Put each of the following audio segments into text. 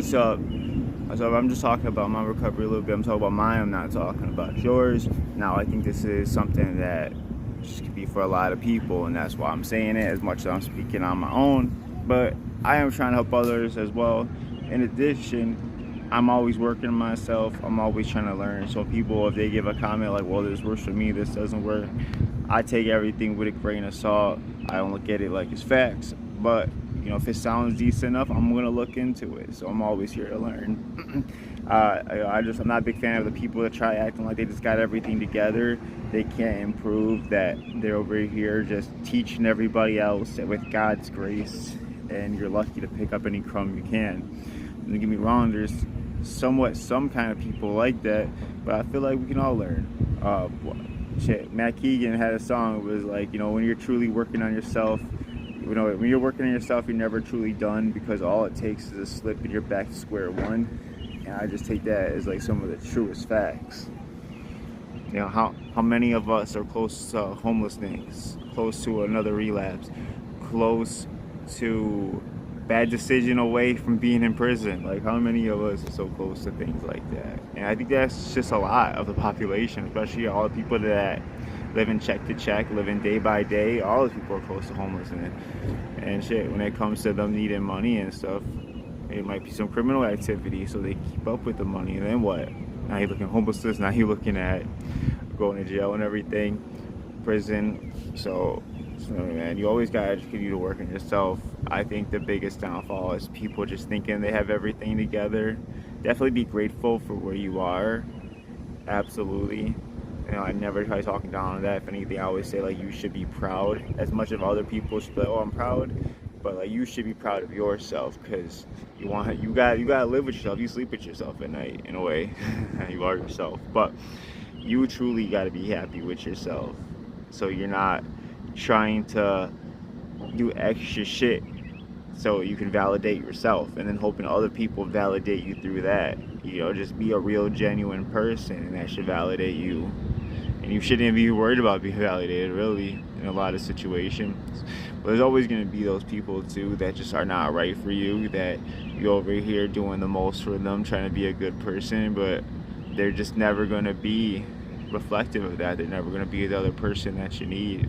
What's up? So I'm just talking about my recovery a little bit. I'm talking about mine. I'm not talking about yours. Now, I think this is something that just could be for a lot of people, and that's why I'm saying it as much as I'm speaking on my own. But I am trying to help others as well. In addition, I'm always working on myself. I'm always trying to learn. So people, if they give a comment like, well, this works for me, this doesn't work, I take everything with a grain of salt. I don't look at it like it's facts. But if it sounds decent enough, I'm gonna look into it. So I'm always here to learn. I'm not a big fan of the people that try acting like they just got everything together. They can't improve, that they're over here just teaching everybody else that with God's grace, and you're lucky to pick up any crumb you can. Don't get me wrong, there's some kind of people like that, but I feel like we can all learn. Matt Keegan had a song. It was like, when you're truly working on yourself, when you're working on yourself, you're never truly done, because all it takes is a slip and you're back to square one. And I just take that as like some of the truest facts. How many of us are close to homelessness, close to another relapse, close to bad decision away from being in prison? Like, how many of us are so close to things like that? And I think that's just a lot of the population, especially all the people that living check to check, living day by day. All those people are close to homelessness and shit. When it comes to them needing money and stuff, it might be some criminal activity, so they keep up with the money. And then what? Now you're looking at homelessness. Now you're looking at going to jail and everything, prison. So man, you always gotta continue to work on yourself. I think the biggest downfall is people just thinking they have everything together. Definitely be grateful for where you are. Absolutely. I never try talking down on that. If anything, I always say, like, you should be proud. As much of other people should be like, oh, I'm proud, but like, you should be proud of yourself, because you gotta live with yourself. You sleep with yourself at night, in a way. You are yourself, but you truly gotta be happy with yourself. So you're not trying to do extra shit so you can validate yourself, and then hoping other people validate you through that. Just be a real, genuine person, and that should validate you. And you shouldn't be worried about being validated, really, in a lot of situations. But there's always going to be those people, too, that just are not right for you, that you're over here doing the most for them, trying to be a good person, but they're just never going to be reflective of that. They're never going to be the other person that you need.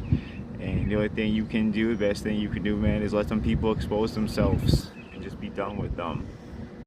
And the only thing you can do, the best thing you can do, man, is let some people expose themselves and just be done with them.